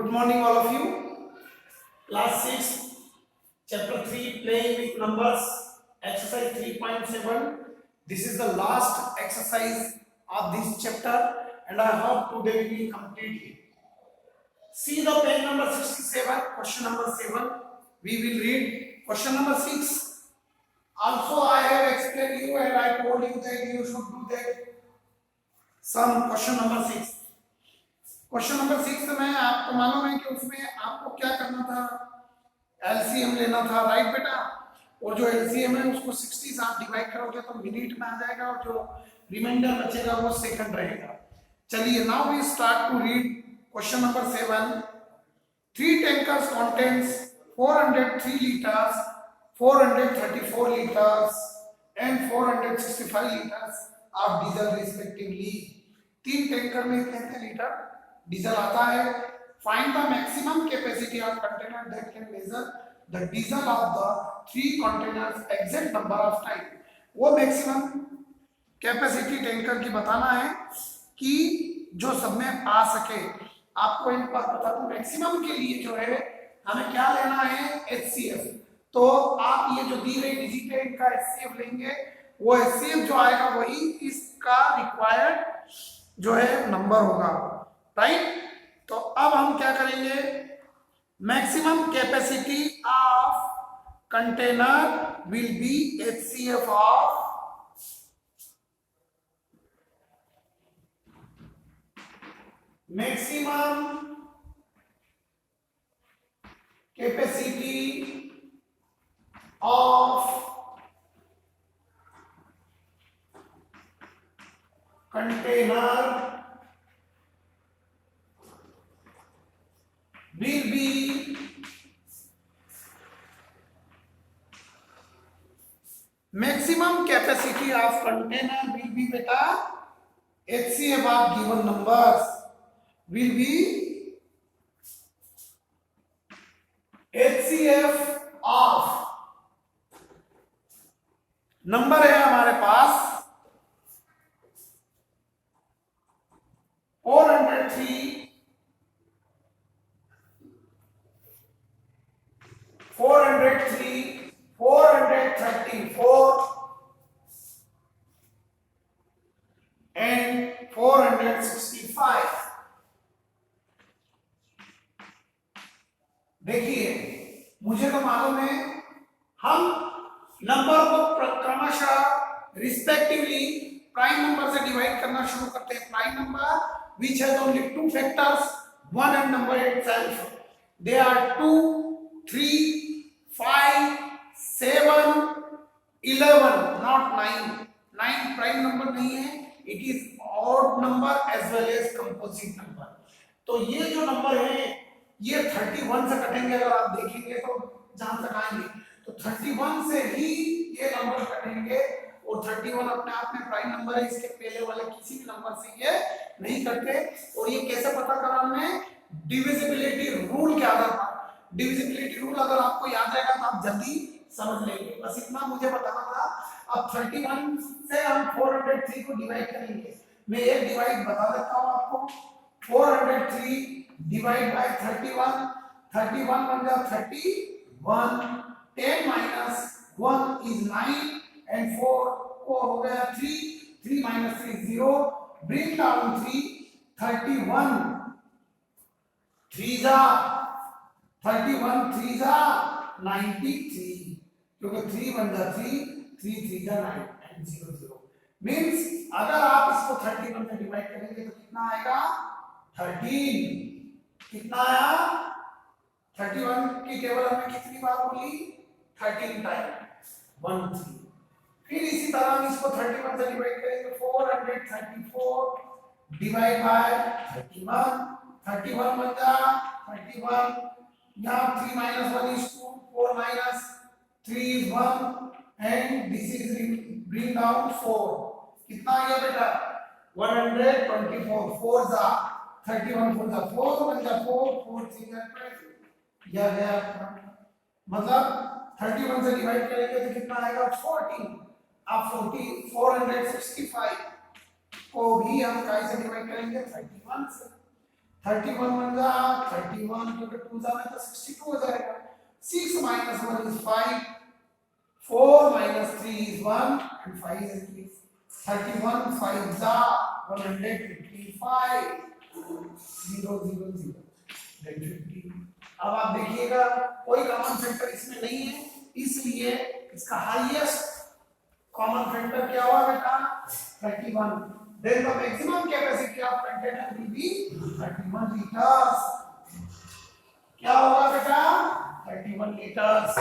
Good morning, all of you. Class 6, Chapter 3, Playing with Numbers, Exercise 3.7. This is the last exercise of this chapter, and I hope today we will complete it. See the page number 67, question number 7. We will read question number 6. Also, I have explained you and I told you that you should do that. Some question number 6. Question number 6 में आपको मालूम है कि उसमें आपको क्या करना था, एलसीएम लेना था, राइट बेटा। और जो एलसीएम है उसको 60 से आप डिवाइड करोगे तो मिनट में आ जाएगा और जो रिमाइंडर बचेगा वो सेकंड रहेगा। चलिए, now we start to read question number 7। 3 tankers contains 403 liters, 434 liters and 465 liters of diesel respectively। 3 tanker में कितने लीटर डीजल आता है। Find the maximum capacity of container that can measure the diesel of the 3 containers exact number of time. वो maximum capacity tanker की बताना है कि जो सब में आ सके। आपको एक बात बता दूं, मैक्सिमम के लिए जो है हमें क्या लेना है, एचसीएफ। तो आप ये जो दी गई डिजिट है इनका एचसीएफ लेंगे, वो एचसीएफ जो आएगा वही इसका रिक्वायर्ड जो है नंबर होगा, राइट। तो अब हम क्या करेंगे, maximum capacity of container will be HCF of maximum capacity of container will be maximum capacity of container will be beta HCF of given numbers will be HCF of number है हमारे पास 403 403 434 and 465। देखिए, मुझे तो मालूम है हम number को क्रमशः रिस्पेक्टिवली प्राइम नंबर से डिवाइड करना शुरू करते हैं। Prime number which has only 2 factors, 1 and number itself, they are 2 3 5 7 11, not 9। 9 prime number नहीं है, it is odd number as well as composite number. तो ये जो नंबर है ये 31 से कटेंगे। अगर आप देखेंगे तो जहां तक आएंगे तो 31 से ही ये नंबर कटेंगे और 31 अपने आप में प्राइम नंबर है, इसके पहले वाले किसी भी नंबर से ये नहीं कटते। और ये कैसे पता करा हमने, डिविजिबिलिटी रूल के आधार पर। डिविजिबिलिटी रूल अगर आपको याद रहेगा तो आप जल्दी समझ लेंगे। बस इतना मुझे बताना था। अब 31 से हम 403 को डिवाइड करेंगे। मैं एक डिवाइड बता देता हूं आपको। 403 डिवाइड बाय 31, 31 बन गया 31, 10 माइनस 1 इज 9 एंड 4 को हो गया 3, 3 माइनस 3 0, ब्रिंग डाउन 3, 31 3 जा 31 3 जा 93, क्योंकि 3 बन जा 3, 3 3 जा 9 एंड 0 0। मींस अगर आप इसको 31 से डिवाइड करेंगे तो कितना आएगा, 13। कितना आया, 31 की टेबल हमने कितनी बार बोली, 13 टाइम 1 3। फिर इसी तरह हम इसको 31 से डिवाइड करेंगे, 434 डिवाइड बाय 31, 31 बन जा 31, यहाँ 3 minus 1 is 2, 4 minus 3 is 1 and this is bring down 4। कितना आ गया बेटा, 124, 4 जा 31, 4 जा 4 बन जा 4, 4 3 जा 12। यह गया, मतलब 31 से डिवाइड करेंगे तो कितना आएगा, 14। अब 465 को भी हम काय से डिवाइड करेंगे, 31 से। 31 बन जा 31 क्योंकि 2 जा में तो 62 हो जाएगा 6 minus 1 is 5 4 minus 3 is 1 and 5 is 3 31 5 जा 155 0 0 0 then 50 अब आप देखिएगा कोई कॉमन फैक्टर इसमें नहीं है इसलिए इसका हाईएस्ट कॉमन फैक्टर क्या हुआ बेटा 31 then the maximum capacity of container will be 31 liters क्या होगा बेटा 31 liters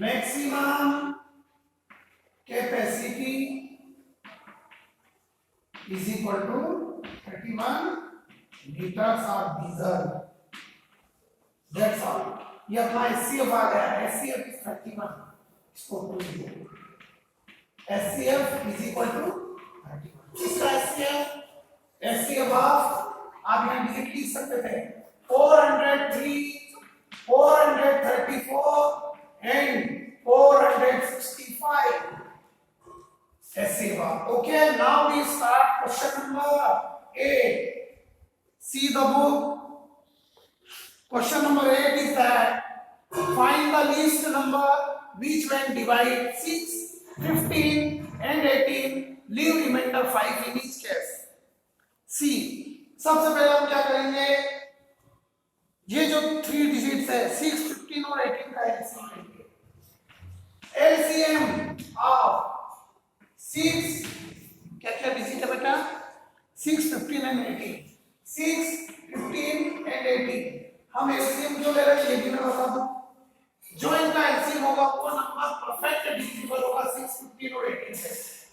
maximum capacity is equal to 31 liters of diesel that's all ये अपना SCF आ गया SCF is 31 इसको SCF is equal to 31 किसका SCF SCF आप यहाँ डिजिट लिख सकते थे 403 434 and 465 SCF okay now we start question number 8 see the book question number 8 is that find the least number which when divide 6, 15 and 18 leave remainder 5 in each case. C. सबसे पहले हम क्या करेंगे ये जो 3 डिजिट्स है 6, 15 और 18 का एलसीएम लेंगे एलसीएम ऑफ 6 क्या डिजिट है बेटा 6, 15 and 18 6, 15 and 18 हम एलसीएम जो ले रहे हैं ये भी मैं बता दूं जो इनका एलसीएम होगा वो नंबर परफेक्ट डिविजिबल होगा 6, 15 और 18 से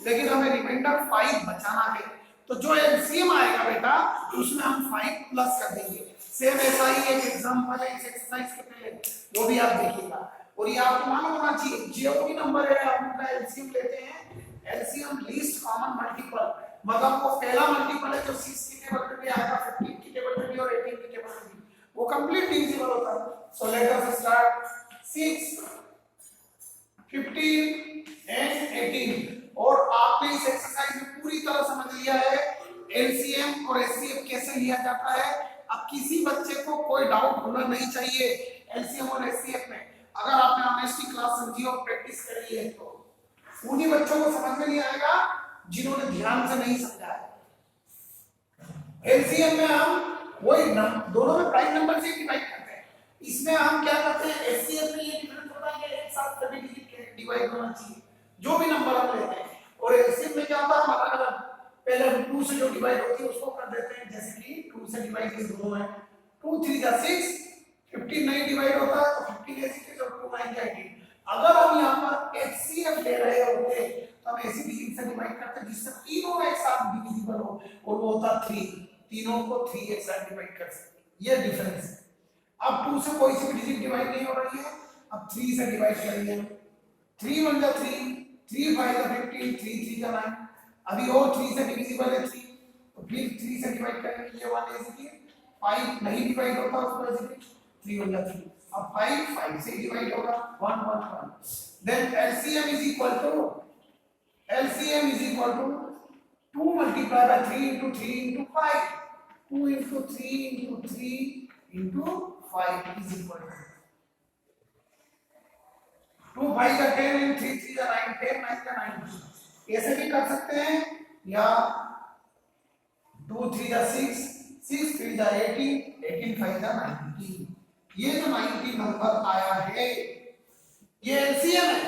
लेकिन हमें रिमाइंडर 5 बचाना है तो जो एलसीएम आएगा बेटा उसमें हम 5 प्लस कर देंगे सेम ऐसा ही एक एग्जांपल है इस एक्सरसाइज के पहले वो भी आप देखिएगा और ये आपको मालूम होना चाहिए जो भी नंबर है आप उनका एलसीएम लेते हैं एलसीएम लीस्ट कॉमन मल्टीपल मतलब वो पहला मल्टीपल है जो 6 की टेबल पे भी आएगा 15 की टेबल पे भी और 18 की टेबल पे भी वो कंप्लीट डिविजिबल होता है so let us start 6, 15 and 18 और आपने इस एक्सरसाइज में पूरी तरह समझ लिया है एलसीएम और एचसीएफ कैसे लिया जाता है अब किसी बच्चे को कोई डाउट होना नहीं चाहिए एलसीएम और एचसीएफ में अगर आपने ऑनेस्टी क्लास समझी और प्रैक्टिस करी है तो उन्हीं बच्चों को समझ में नहीं आएगा जिन्होंने ध्यान से नहीं समझा है एलसीएम में हम वही दोनों में प्राइम नंबर से डिवाइड करते हैं इसमें हम क्या करते हैं एचसीएफ में ये डिफरेंस होता है कि एक साथ सभी डिजिट डिवाइड होना चाहिए जो भी नंबर हम लेते हैं और एचसीएफ में क्या होता है हम अलग-अलग पहले 2 से जो डिवाइड होती है उसको कर देते हैं जैसे कि 2 से डिवाइड ये दोनों है 2 3 जा 6 15 नहीं डिवाइड होता है तो 15 ऐसे के और 2 9 जा 18 अगर हम यहां पर एचसीएफ ले रहे होते तो हम ऐसी डिजिट से डिवाइड करते जिससे तीनों एक साथ डिविजिबल हो और वो होता 3 तीनों को 3 एक साथ डिवाइड कर सकते ये डिफरेंस है अब 2 से कोई सी भी डिजिट डिवाइड नहीं हो रही है अब 3 से डिवाइड करेंगे 3 1 जा 3 3 5 जा 15 3 3 जा 9 अभी और 3 से डिविजिबल है 3 तो फिर 3 से डिवाइड करेंगे ये 1 ऐसे ही 5 नहीं डिवाइड होता उसको ऐसे 3 1 जा 3 अब 5 5 से डिवाइड होगा 1 1 1 then LCM is equal to 2 multiplied by 3 into 3 into 5 2 into 3 into 3 into 5 is equal to 2 5 का 10 and 3 3 का 9 10 9 का 9 ऐसे भी कर सकते हैं या 2 3 का 6 6 3 का 18 18 5 का 19 ये जो 19 नंबर आया है ये एलसीएम है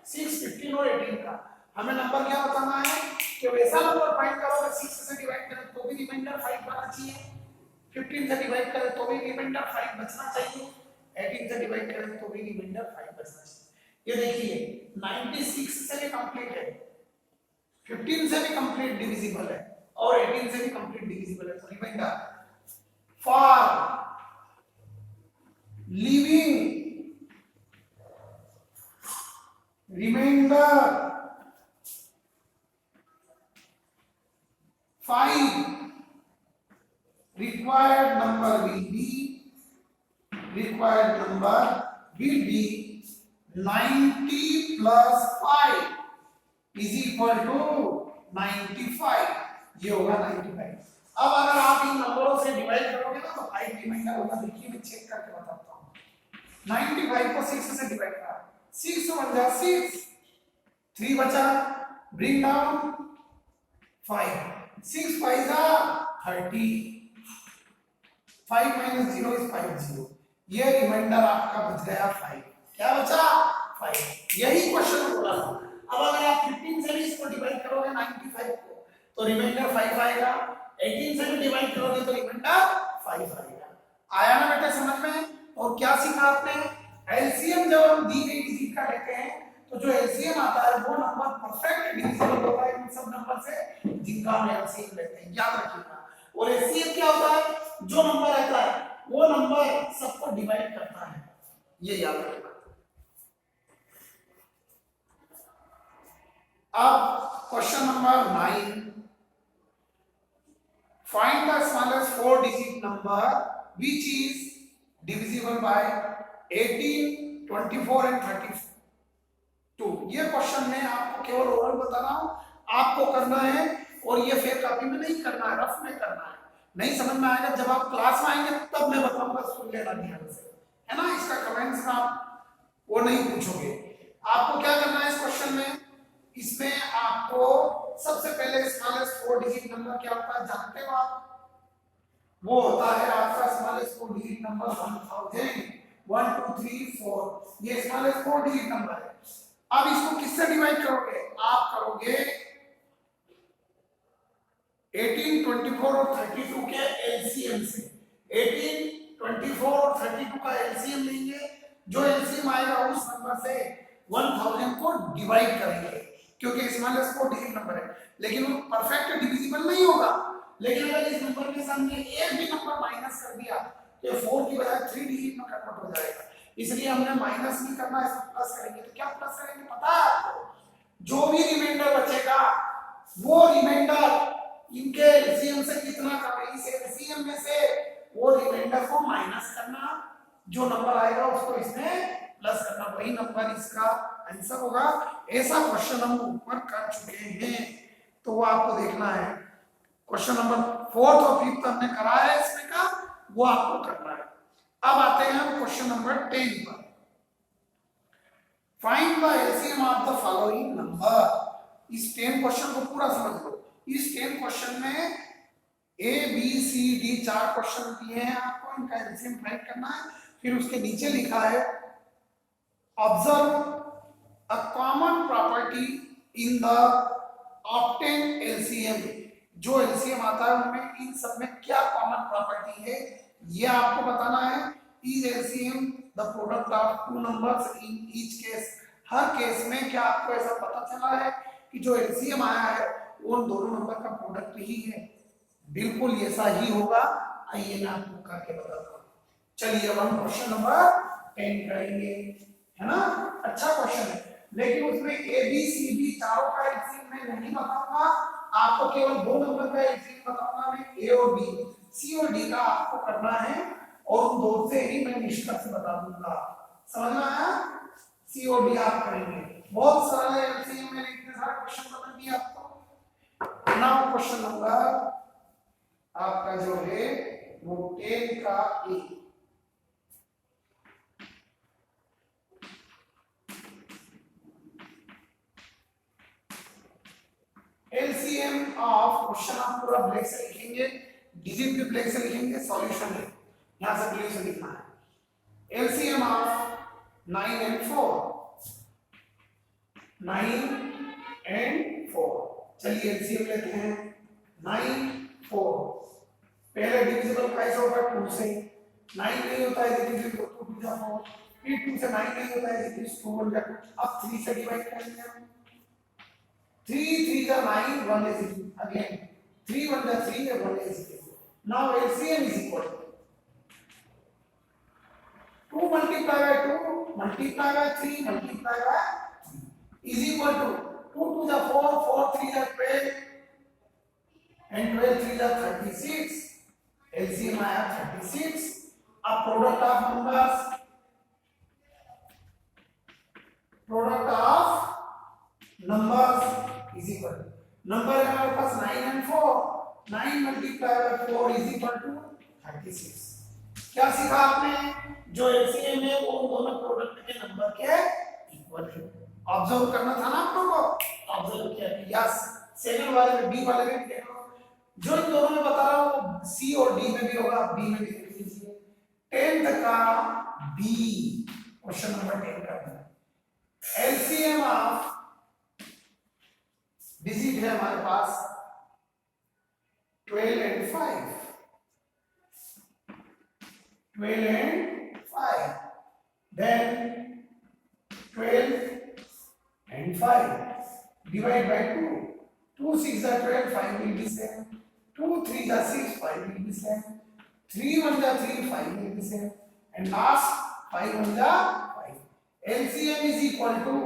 6 15 और 18 का हमें नंबर क्या बताना है कि वैसा नंबर फाइंड करोगे 6 से डिवाइड करें तो भी रिमाइंडर 5 बचना चाहिए 15 से डिवाइड करें तो भी रिमाइंडर 5 बचना चाहिए 18 से डिवाइड करें तो भी रिमाइंडर 5 बचना चाहिए ये देखिए 96 से भी कंप्लीट है 15 से भी कंप्लीट डिविजिबल है और 18 से भी कंप्लीट डिविजिबल है तो remainder for leaving remainder 5 required number will be 90 plus 5 is equal to 95, ये होगा 95। अब अगर आप इन नंबरों से डिवाइड करोगे ना तो 5 रिमाइंडर होगा। देखिए मैं चेक करके बताता हूँ। 95 को 6 से डिवाइड करा, 6 1 जा 6, 3 बचा, ब्रिंग डाउन 5, 6 5 जा 30, 5 minus 0 is 50। ये रिमाइंडर आपका बच गया 5। क्या बचा? 5। यही क्वेश्चन बोला था। अब अगर आप 15 से भी इसको डिवाइड करोगे 95 को तो रिमाइंडर 5 आएगा, 18 से भी डिवाइड करोगे तो रिमाइंडर 5 आएगा। आया ना बेटा समझ में? और क्या सीखा आपने? एलसीएम जब हम दी गई डिजिट का लेते हैं तो जो एलसीएम आता है वो नंबर परफेक्ट डिविजिबल होता है इन सब नंबर से जिनका हम एलसीएम लेते हैं, याद रखिएगा। और एचसीएफ क्या होता है? जो नंबर रहता है वो नंबर सबको डिवाइड करता है, ये याद रखना। अब question number 9, find the smallest 4 digit number which is divisible by 18, 24 and 32। ये क्वेश्चन में आपको केवल ओरल बता रहा हूं, आपको करना है और ये फेयर कॉपी में नहीं करना है, रफ में करना है। नहीं समझ में आएगा जब आप क्लास में आएंगे तब मैं बताऊंगा, सुन लेना ध्यान से, है ना। इसका कमेंट्स में आप वो नहीं पूछोगे। आपको क्या करना है इस क्वेश्चन में? इसमें आपको सबसे पहले स्मॉलेस्ट 4 डिजिट नंबर क्या होता है जानते हो आप? वो होता है आपका स्मॉलेस्ट 4 डिजिट नंबर 1000, 1 2 3 4, ये स्मॉलेस्ट 4 डिजिट नंबर है। अब इसको किससे डिवाइड करोगे? आप करोगे 18, 24 और 32 के एलसीएम से। 18, 24 और 32 का एलसीएम लेंगे, जो एलसीएम आएगा उस नंबर से 1000 को डिवाइड करेंगे, क्योंकि स्मॉलेस्ट 4 डिजिट नंबर है, लेकिन वो परफेक्ट डिविजिबल नहीं होगा। लेकिन अगर इस नंबर के सामने एक भी नंबर माइनस कर दिया तो 4 की बजाय 3 डिजिट में कन्वर्ट हो जाएगा। इसलिए हमने माइनस नहीं करना, इसमें प्लस करेंगे। तो क्या प्लस करेंगे पता है आपको? जो भी रिमाइंडर बचेगा वो रिमाइंडर इनके एलसीएम से कितना कम है, इस एलसीएम में से वो रिमाइंडर को माइनस करना, जो नंबर आएगा उसको इसमें प्लस करना, वही नंबर इसका आंसर होगा। ऐसा क्वेश्चन हम ऊपर कर चुके हैं, तो वो आपको देखना है। क्वेश्चन नंबर 4 और 5 हमने करा है इसमें का, वो आपको करना है। अब आते हैं हम क्वेश्चन नंबर 10 पर। Find the LCM of the following number. इस 10 क्वेश्चन को पूरा समझ लो। इस 10 क्वेश्चन में A B C D 4 question दिए हैं आपको, इनका एलसीएम फाइंड करना है। फिर उसके नीचे लिखा है observe a common property in the obtain LCM. जो एलसीएम आता है उनमें इन सब में क्या कॉमन प्रॉपर्टी है ये आपको बताना है। Is LCM the product of 2 numbers in each case. Her case में क्या आपको ऐसा पता चला है कि जो एलसीएम आया है उन दोनों नंबर का प्रोडक्ट ही है? बिल्कुल ऐसा ही होगा। आइए मैं आपको करके बताता हूँ। चलिए अब हम क्वेश्चन नंबर 10 करेंगे, है ना। अच्छा क्वेश्चन है, लेकिन उसमें ए बी सी डी चारों का एलसीएम मैं नहीं बताऊंगा, आपको केवल 2 नंबर का एलसीएम बताऊंगा मैं, ए और बी। सी और डी का आपको करना है और उन दो से ही मैं निष्कर्ष बता दूंगा। समझ में आया? सी और डी आप करेंगे। बहुत सरल है एलसीएम, मैंने इतने सारे क्वेश्चन बता दिए आपको। नाउ क्वेश्चन नंबर आपका जो है वो 10 का ए। एलसीएम ऑफ क्वेश्चन आप पूरा ब्लैक से लिखेंगे, डिजिट भी ब्लैक से लिखेंगे, सॉल्यूशन है यहां से ब्लैक से लिखना है। LCM of 9 and 4, 9 and 4। चलिए एलसीएम लेते हैं। 9 4, पहले डिविजिबल कैसे होगा? 2 से। 9 नहीं होता है डिविजिबल, तो 2 जा 4, फिर 2 से 9 नहीं होता है डिविजिबल, 2 बन जाता है। अब 3 से डिवाइड करेंगे हम। 3 3 का 9, 1 is again 3 1 का 3 and 1 is 0. Now LCM is equal to 2 multiplied by 2 multiplied by 3 multiplied by 3 is equal to 2 2 the 4, 4 3 the 12 and 12 3 the 36. LCM आया 36। अब product of numbers, product of numbers is equal number है हमारे पास 9 and 4, 9 multiply by 4 is equal to 36। क्या सीखा आपने? जो LCM है वो दोनों प्रोडक्ट के नंबर के इक्वल है। ऑब्जर्व करना था ना आप लोगों को, ऑब्जर्व किया कि यस सेकंड वाले में बी वाले में देखो, जो इन दोनों में बता रहा हूं वो सी और डी में भी होगा, बी में भी देख लीजिए। 10th का बी, क्वेश्चन नंबर 10 का एलसीएम ऑफ डिजिट है हमारे पास 12 and 5, 12 and 5, then 12 and 5 divide by 2, 2 6 are 12, 5 will be same, 2 3 are 6, 5 will be same, 3 1 are 3, 5 will be same, and last 5 1 are 5. LCM is equal to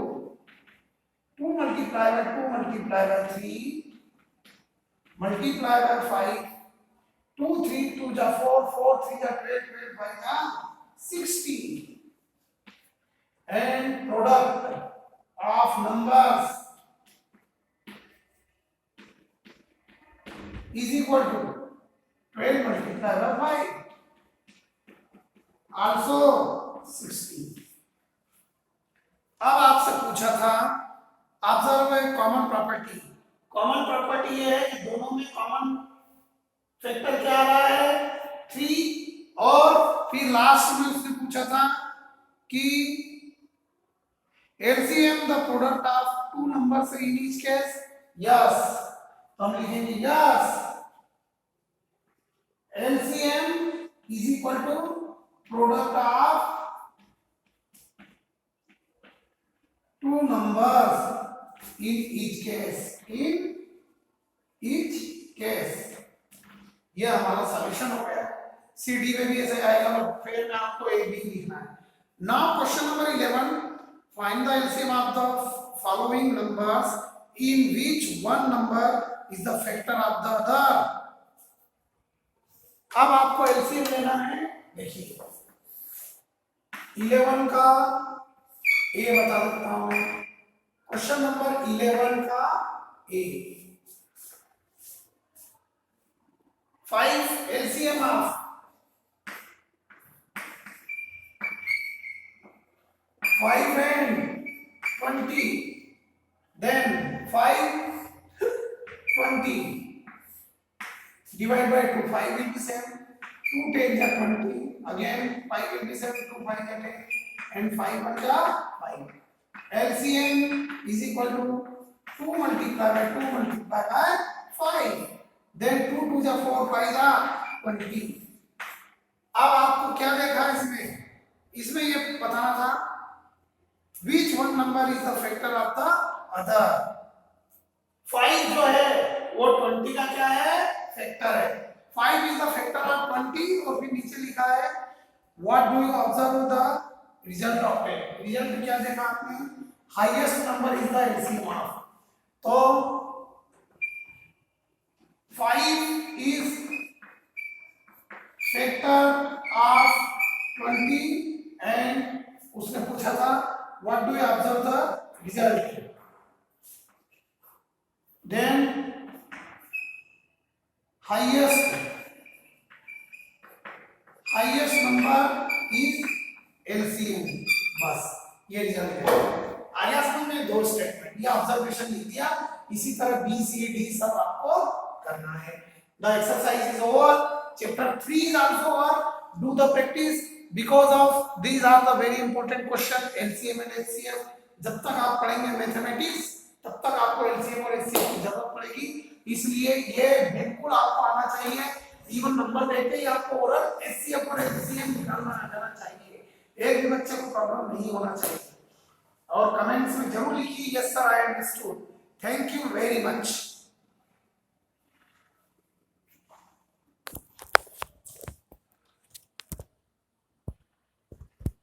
2 multiply by 2 multiply by 3 multiply by 5, 2 3 2 ja 4, 4 3 ja 12, 12 5 ja 60, and product of numbers is equal to 12 multiplied by 5, also 60. अब आपसे पूछा था observe common property. Common property ये है कि दोनों में common factor क्या आ रहा है 3, और फिर लास्ट में उसने पूछा था कि LCM the product of two numbers in each case, yes, तो हम लिखेंगे yes LCM is equal to product of two numbers in each case, in each case. ये हमारा सॉल्यूशन हो गया। सीडी में भी ऐसे आएगा और फिर में आपको ए बी लिखना है। Now question number 11, find the LCM of the following numbers in which one number is the factor of the other. अब आपको एलसीएम लेना है। देखिए 11 का ए बता देता हूं, क्वेश्चन नंबर 11 का ए 5 LCM of 5 and 20, then 5 20 divide by 2, 5 will be same, 2 10 are 20, again 5 will be same, 2 5 are 10, and 5 1 are 5. LCM is equal to 2 multiplied by 2 multiplied by 5, then 2 2 are 4, 5 are 20. अब आपको क्या देखा इसमें? इसमें ये बताना था which one number is the factor of the other. 5 जो है वो 20 का क्या है? फैक्टर है। 5 is the factor of 20, और फिर नीचे लिखा है what do you observe the result of it. Result क्या देखा आपने? Highest number is the LCM of, तो 5 is factor of 20, and उसने पूछा था what do you observe the result, then highest number is LCM, बस ये रिजल्ट है। आया समझ में? दो स्टेटमेंट, ये ऑब्जर्वेशन लिख दिया, इसी तरह बी सी डी सब आपको करना है। The exercise is over, chapter 3 is also over. Do the practice because of these are the very important question LCM and HCF. जब तक आप पढ़ेंगे मैथमेटिक्स तब तक आपको LCM और HCF की जरूरत पड़ेगी, इसलिए ये बिल्कुल आपको आना चाहिए। इवन नंबर देते ही आपको ओरल HCF और LCM निकालना आ जाना चाहिए, एक भी बच्चे को प्रॉब्लम नहीं होना चाहिए। और कमेंट्स में जरूर लिखिए yes sir I understood. Thank you very much.